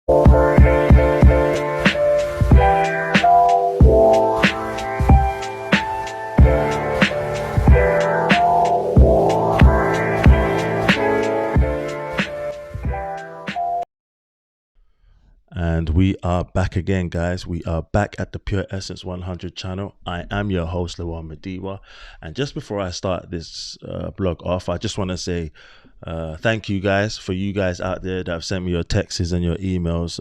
And we are back again, guys. We are back at the Pure Essence 100 channel. I am your host, Lawan Madiwa. And just before I start this blog off, I just want to say thank you guys for you guys out there that have sent me your texts and your emails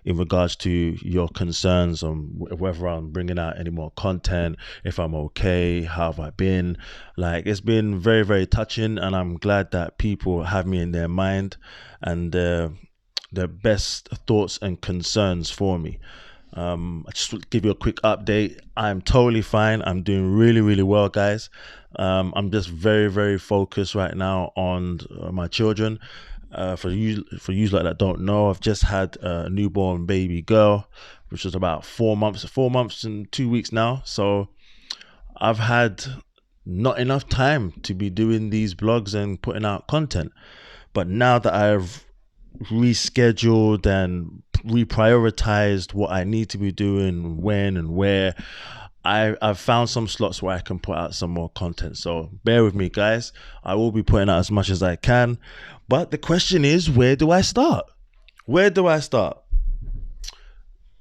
in regards to your concerns on whether I'm bringing out any more content, if I'm okay, how have I been. Like, it's been very, very touching, and I'm glad that people have me in their mind and the best thoughts and concerns for me. I just want to give you a quick update. I'm totally fine. I'm doing really, really well, guys. I'm just very, very focused right now on my children. For you like that don't know, I've just had a newborn baby girl, which was about 4 months and 2 weeks now. So I've had not enough time to be doing these blogs and putting out content. But now that I've rescheduled and reprioritized what I need to be doing, when and where, I've found some slots where I can put out some more content. So bear with me, guys. I will be putting out as much as I can. But the question is, where do I start? Where do I start?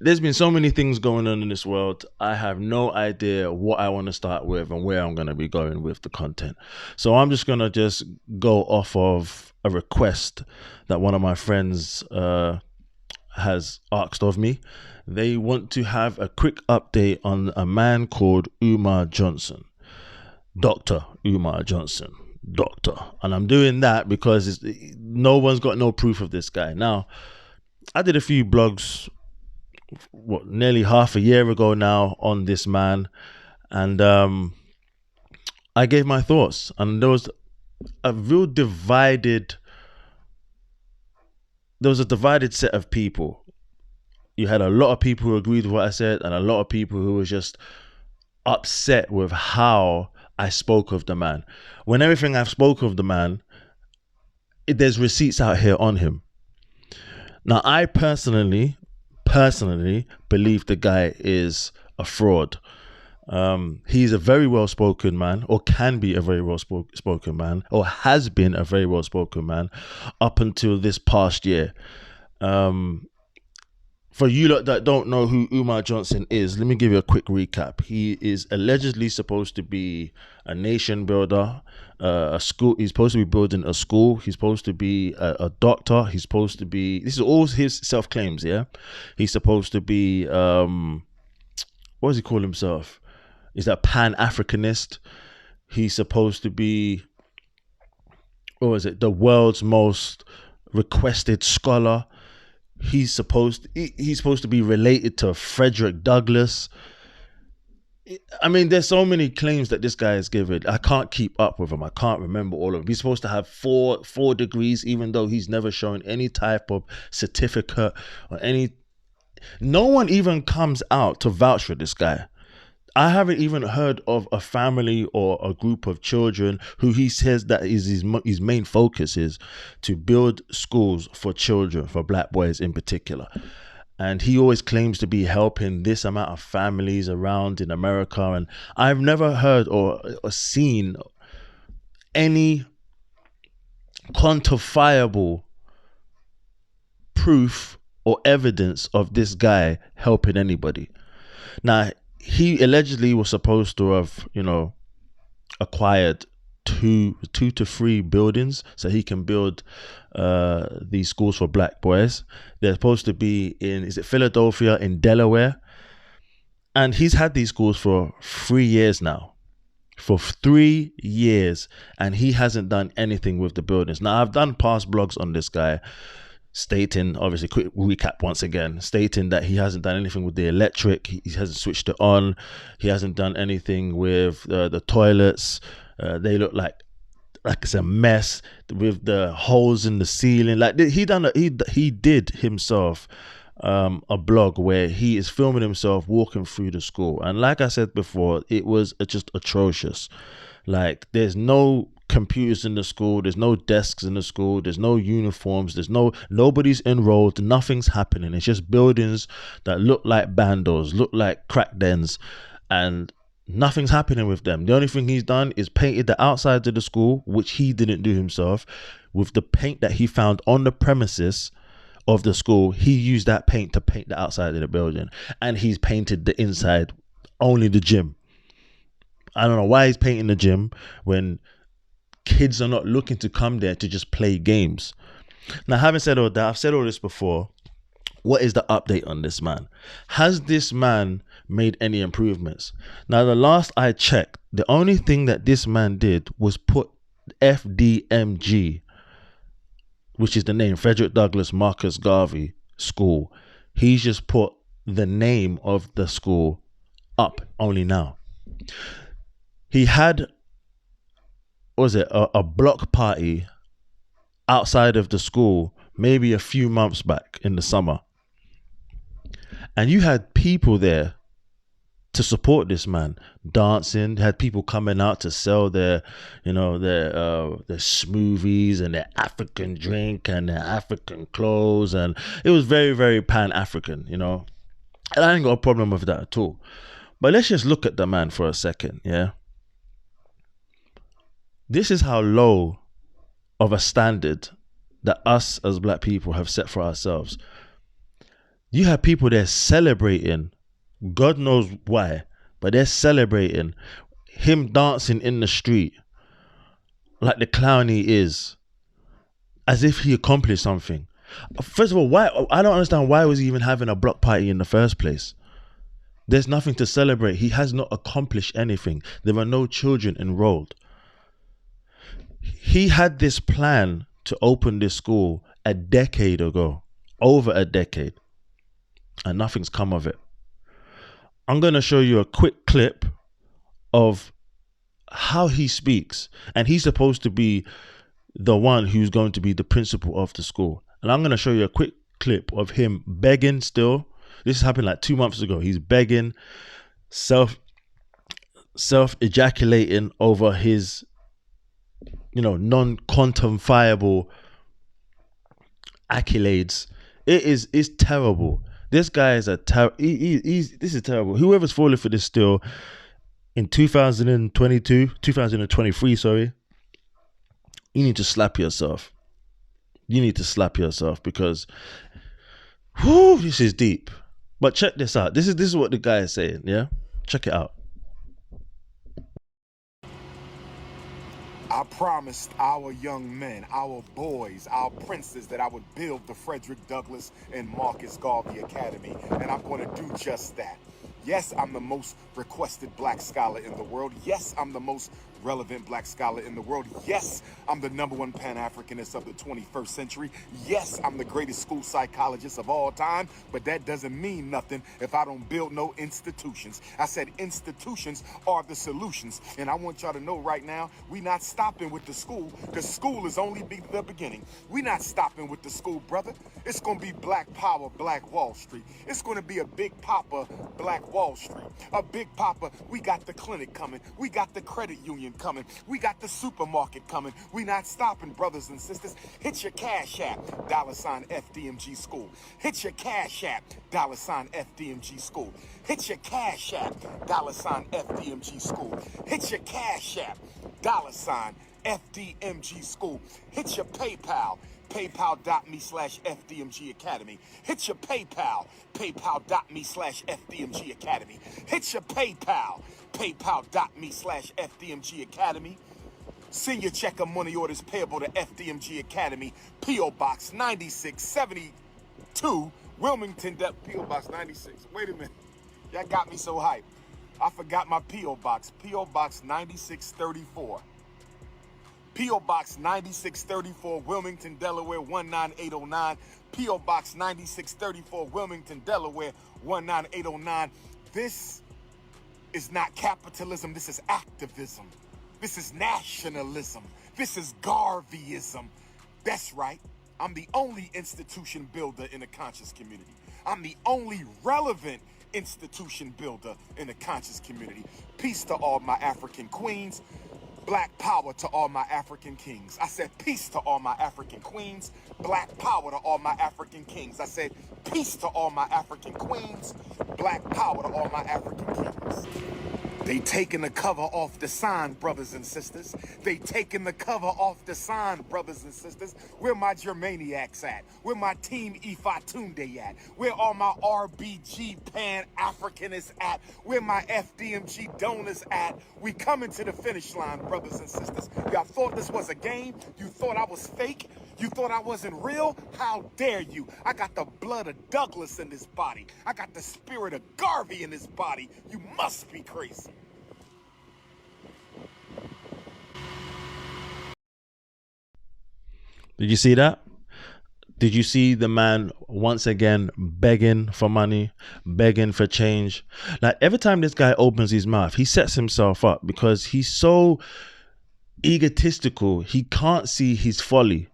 There's been so many things going on in this world. I have no idea what I want to start with and where I'm going to be going with the content. So I'm just going to just go off of a request that one of my friends has asked of me. They want to have a quick update on a man called Umar Johnson. Dr. Umar Johnson. Doctor. And I'm doing that because no one's got no proof of this guy. Now, I did a few blogs nearly half a year ago now on this man, and I gave my thoughts, and there was a divided set of people. You had a lot of people who agreed with what I said, and a lot of people who were just upset with how I spoke of the man. When everything I've spoken of the man, there's receipts out here on him. Now, I personally believe the guy is a fraud. He's a very well-spoken man, or can be a very well-spoken man, or has been a very well-spoken man up until this past year. For you lot that don't know who Umar Johnson is, let me give you a quick recap. He is allegedly supposed to be a nation builder, a school. He's supposed to be building a school. He's supposed to be a doctor. He's supposed to be, this is all his self-claims, yeah? He's supposed to be, what does he call himself? He's a Pan-Africanist. He's supposed to be, the world's most requested scholar. He's supposed to be related to Frederick Douglass. I mean, there's so many claims that this guy is given. I can't keep up with him. I can't remember all of them. He's supposed to have four degrees, even though he's never shown any type of certificate or any. No one even comes out to vouch for this guy. I haven't even heard of a family or a group of children who he says that is his main focus is to build schools for children, for black boys in particular. And he always claims to be helping this amount of families around in America. And I've never heard or seen any quantifiable proof or evidence of this guy helping anybody. Now, he allegedly was supposed to have, acquired two to three buildings so he can build these schools for black boys. They're supposed to be in, is it Philadelphia, in Delaware? And he's had these schools for 3 years now. For 3 years, and he hasn't done anything with the buildings. Now, I've done past blogs on this guy, stating, obviously, quick recap once again, stating that he hasn't done anything with the electric, he hasn't switched it on, he hasn't done anything with the toilets. They look like it's a mess with the holes in the ceiling. Like he did himself a blog where he is filming himself walking through the school, and like I said before, it was just atrocious. Like, there's no computers in the school. There's no desks in the school. There's no uniforms. Nobody's enrolled. Nothing's happening. It's just buildings that look like bandos, look like crack dens, and nothing's happening with them. The only thing he's done is painted the outside of the school, which he didn't do himself, with the paint that he found on the premises of the school. He used that paint to paint the outside of the building, and he's painted the inside, only the gym. I don't know why he's painting the gym when kids are not looking to come there to just play games. Now, having said all that, I've said all this before. What is the update on this man? Has this man made any improvements? Now, the last I checked, the only thing that this man did was put FDMG, which is the name, Frederick Douglass Marcus Garvey School. He's just put the name of the school up only now. He had, what was it, a block party outside of the school maybe a few months back in the summer. And you had people there to support this man, dancing. Had people coming out to sell their smoothies and their African drink and their African clothes, and it was very, very Pan-African, And I ain't got a problem with that at all. But let's just look at the man for a second, yeah? This is how low of a standard that us as black people have set for ourselves. You have people there celebrating, God knows why, but they're celebrating him dancing in the street like the clown he is, as if he accomplished something. First of all, why? I don't understand, why was he even having a block party in the first place? There's nothing to celebrate. He has not accomplished anything. There are no children enrolled. He had this plan to open this school a decade ago, over a decade, and nothing's come of it. I'm going to show you a quick clip of how he speaks, and he's supposed to be the one who's going to be the principal of the school. And I'm going to show you a quick clip of him begging still. This happened like 2 months ago. He's begging, self-ejaculating over his, non-quantifiable accolades. It's terrible. This guy is this is terrible. Whoever's falling for this still in 2023, sorry, you need to slap yourself. You need to slap yourself, because this is deep. But check this out. This is what the guy is saying, yeah? Check it out. I promised our young men, our boys, our princes that I would build the Frederick Douglass and Marcus Garvey Academy, and I'm going to do just that. Yes, I'm the most requested black scholar in the world. Yes, I'm the most relevant black scholar in the world. Yes, I'm the #1 Pan-Africanist of the 21st century. Yes, I'm the greatest school psychologist of all time, but that doesn't mean nothing if I don't build no institutions. I said institutions are the solutions, and I want y'all to know right now, we not stopping with the school, because school is only the beginning. We not stopping with the school, brother. It's going to be Black Power, Black Wall Street. It's going to be a Big Papa, Black Wall Street. A Big Papa, we got the clinic coming. We got the credit union coming. We got the supermarket coming. We not stopping, brothers and sisters. Hit your Cash App, $FDMG School. Hit your Cash App, $FDMG School. Hit your Cash App, $FDMG School. Hit your Cash App, $FDMG School. Hit your PayPal, paypal.me/FDMG Academy. Hit your PayPal, paypal.me/FDMG Academy. Hit your PayPal, paypal.me/FDMG Academy. Send your check or money orders payable to FDMG Academy, P.O. Box 9672, Wilmington, P.O. Box 96. Wait a minute. Y'all got me so hyped. I forgot my P.O. Box. P.O. Box 9634. P.O. Box 9634, Wilmington, Delaware, 19809. P.O. Box 9634, Wilmington, Delaware, 19809. This is not capitalism. This is activism. This is nationalism. This is Garveyism. That's right. I'm the only institution builder in the conscious community. I'm the only relevant institution builder in the conscious community. Peace to all my African queens. Black power to all my African kings. I said peace to all my African queens. Black power to all my African kings. I said peace to all my African queens. Black power to all my African kings. They taking the cover off the sign, brothers and sisters. They taking the cover off the sign, brothers and sisters. Where my Germaniacs at? Where my Team Ifatunde at? Where all my RBG Pan-Africanists at? Where my FDMG donors at? We coming to the finish line, brothers and sisters. Y'all thought this was a game? You thought I was fake? You thought I wasn't real? How dare you? I got the blood of Douglas in this body. I got the spirit of Garvey in this body. You must be crazy. Did you see that? Did you see the man once again begging for money, begging for change? Like every time this guy opens his mouth, he sets himself up because he's so egotistical. He can't see his folly.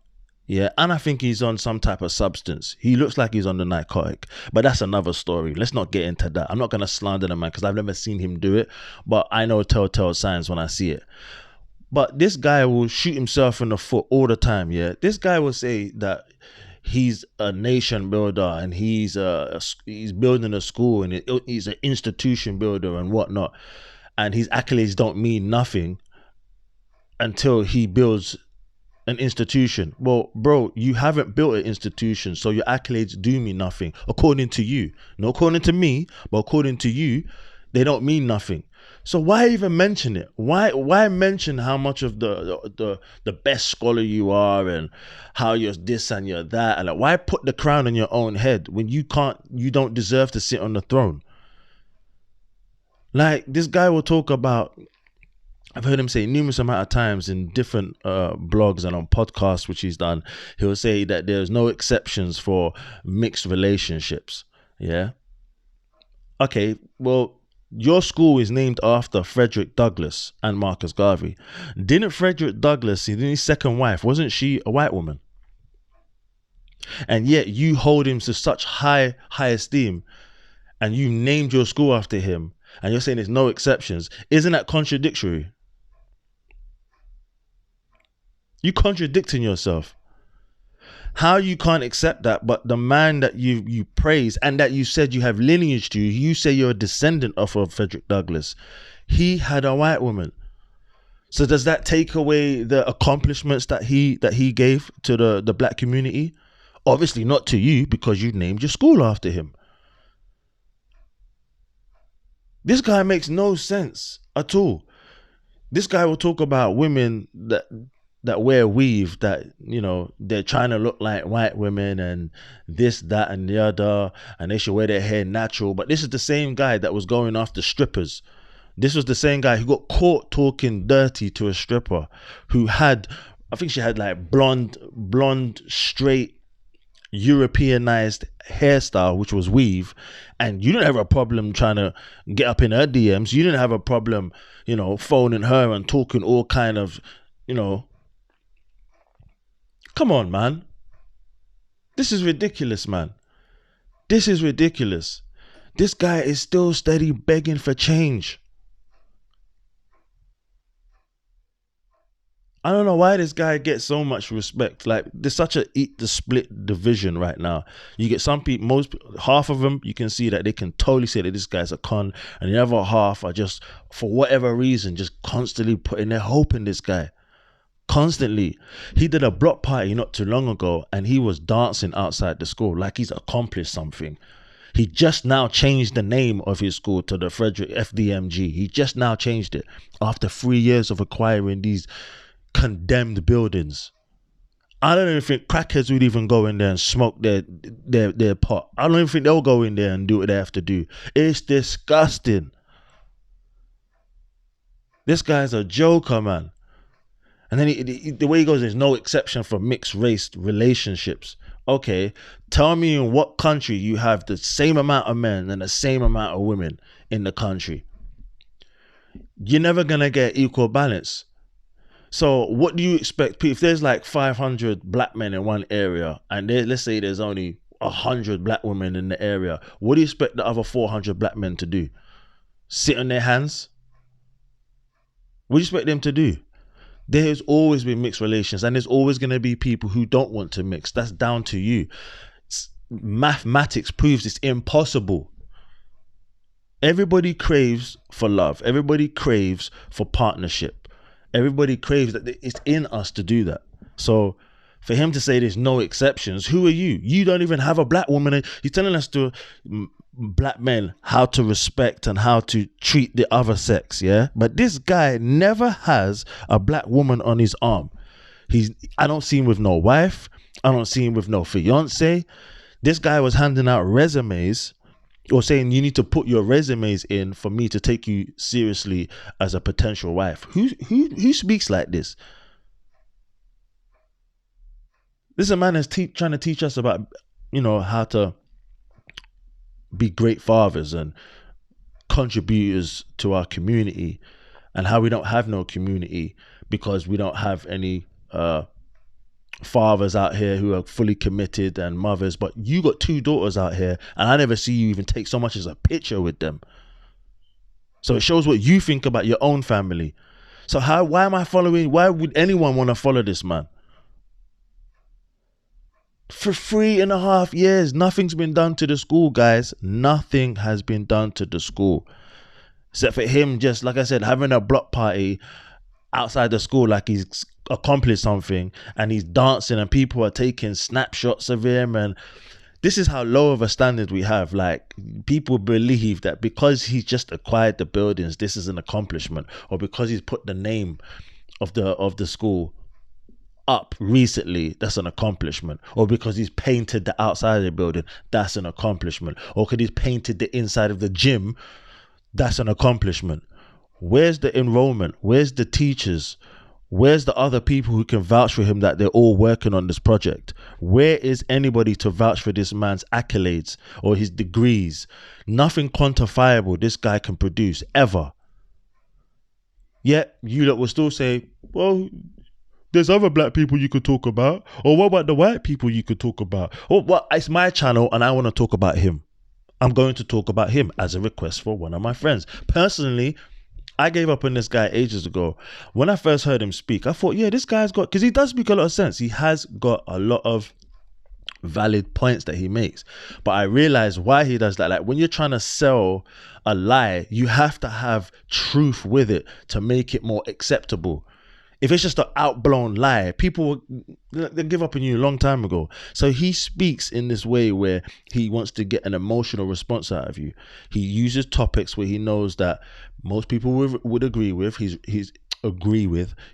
Yeah, and I think he's on some type of substance. He looks like he's on the narcotic, but that's another story. Let's not get into that. I'm not going to slander the man because I've never seen him do it, but I know telltale signs when I see it. But this guy will shoot himself in the foot all the time, yeah? This guy will say that he's a nation builder and he's building a school and he's an institution builder and whatnot. And his accolades don't mean nothing until he builds an institution. Well, bro, you haven't built an institution, so your accolades do mean nothing, according to you. Not according to me, but according to you, they don't mean nothing. So why even mention it? Why mention how much of the best scholar you are and how you're this and you're that? And like, why put the crown on your own head when you don't deserve to sit on the throne? Like this guy will talk about, I've heard him say numerous amount of times in different blogs and on podcasts which he's done, he'll say that there's no exceptions for mixed relationships. Yeah. Okay, well, your school is named after Frederick Douglass and Marcus Garvey. Didn't Frederick Douglass, his second wife, wasn't she a white woman? And yet you hold him to such high esteem and you named your school after him and you're saying there's no exceptions. Isn't that contradictory? You contradicting yourself. How you can't accept that, but the man that you praise and that you said you have lineage to, you say you're a descendant of Frederick Douglass. He had a white woman. So does that take away the accomplishments that he gave to the black community? Obviously not to you, because you named your school after him. This guy makes no sense at all. This guy will talk about women that wear weave, that, you know, they're trying to look like white women and this, that, and the other, and they should wear their hair natural. But this is the same guy that was going after strippers. This was the same guy who got caught talking dirty to a stripper who had, I think she had like blonde, straight, Europeanized hairstyle, which was weave. And you didn't have a problem trying to get up in her DMs. You didn't have a problem, you know, phoning her and talking all kind of, you know, come on, man. This is ridiculous, man. This is ridiculous. This guy is still steady begging for change. I don't know why this guy gets so much respect. Like, there's such a eat the split division right now. You get some people, half of them, you can see that they can totally say that this guy's a con, and the other half are just, for whatever reason, just constantly putting their hope in this guy. Constantly. He did a block party not too long ago and he was dancing outside the school like he's accomplished something. He just now changed the name of his school to the Frederick FDMG. He just now changed it after 3 years of acquiring these condemned buildings. I don't even think crackheads would even go in there and smoke their pot. I don't even think they'll go in there and do what they have to do. It's disgusting. This guy's a joker, man. And then the way he goes, there's no exception for mixed race relationships. Okay, tell me in what country you have the same amount of men and the same amount of women in the country. You're never going to get equal balance. So what do you expect? If there's like 500 black men in one area and let's say there's only 100 black women in the area, what do you expect the other 400 black men to do? Sit on their hands? What do you expect them to do? There's always been mixed relations, and there's always going to be people who don't want to mix. That's down to you. Mathematics proves it's impossible. Everybody craves for love. Everybody craves for partnership. Everybody craves that. It's in us to do that. So for him to say there's no exceptions, who are you? You don't even have a black woman. You're telling us to black men how to respect and how to treat the other sex, yeah? But this guy never has a black woman on his arm. I don't see him with no wife. I don't see him with no fiance. This guy was handing out resumes or saying you need to put your resumes in for me to take you seriously as a potential wife. Who speaks like this? This is a man that's trying to teach us about, how to be great fathers and contributors to our community, and how we don't have no community because we don't have any fathers out here who are fully committed and mothers. But you got 2 daughters out here, and I never see you even take so much as a picture with them. So it shows what you think about your own family. So why would anyone want to follow this man? For 3.5 years, nothing's been done to the school, guys. Nothing has been done to the school. Except for him just, like I said, having a block party outside the school like he's accomplished something, and he's dancing and people are taking snapshots of him. And this is how low of a standard we have. Like, people believe that because he's just acquired the buildings, this is an accomplishment, or because he's put the name of the school up recently, that's an accomplishment, or because he's painted the outside of the building, that's an accomplishment, or because he's painted the inside of the gym, that's an accomplishment. Where's the enrollment? Where's the teachers? Where's the other people who can vouch for him that they're all working on this project? Where is anybody to vouch for this man's accolades or his degrees? Nothing quantifiable this guy can produce ever. Yet you lot will still say, well, there's other black people you could talk about. Or what about the white people you could talk about? Or well, it's my channel and I want to talk about him. I'm going to talk about him as a request for one of my friends. Personally, I gave up on this guy ages ago. When I first heard him speak, I thought, yeah, this guy's got, because he does speak a lot of sense. He has got a lot of valid points that he makes. But I realized why he does that. Like, when you're trying to sell a lie, you have to have truth with it to make it more acceptable. If it's just an outblown lie, people they give up on you a long time ago. So he speaks in this way where he wants to get an emotional response out of you. He uses topics where he knows that most people would agree with.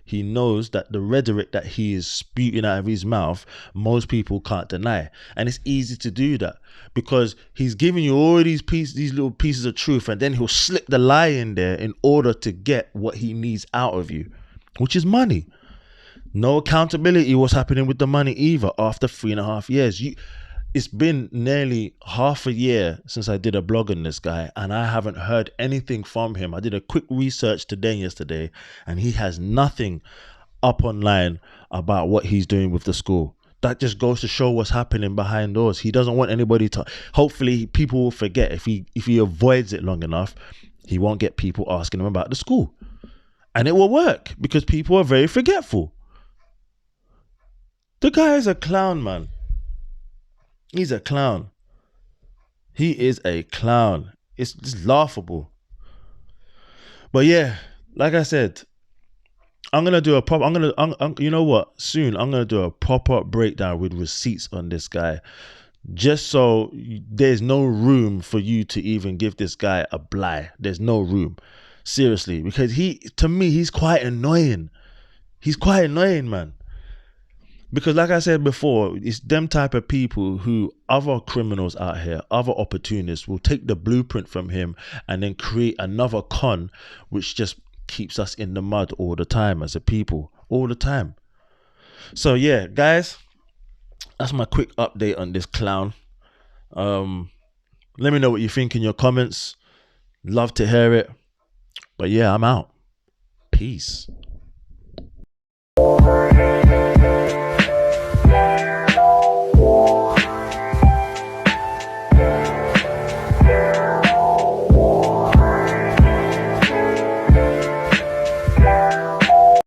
He knows that the rhetoric that he is spewing out of his mouth, most people can't deny. And it's easy to do that because he's giving you all these little pieces of truth, and then he'll slip the lie in there in order to get what he needs out of you, which is money. No accountability what's happening with the money either after 3.5 years. It's been nearly half a year since I did a blog on this guy, and I haven't heard anything from him. I did a quick research today and yesterday, and he has nothing up online about what he's doing with the school. That just goes to show what's happening behind doors. He doesn't want anybody to, hopefully people will forget. If he avoids it long enough, he won't get people asking him about the school. And it will work because people are very forgetful. The guy is a clown, man. He's a clown. He is a clown. It's just laughable. But yeah, like I said, I'm gonna do you know what? Soon I'm gonna do a proper breakdown with receipts on this guy, just so there's no room for you to even give this guy a blie. There's no room. Seriously, because to me, he's quite annoying. He's quite annoying, man. Because like I said before, it's them type of people who other criminals out here, other opportunists will take the blueprint from him and then create another con, which just keeps us in the mud all the time as a people, all the time. So yeah, guys, that's my quick update on this clown. Let me know what you think in your comments. Love to hear it. But yeah, I'm out. Peace.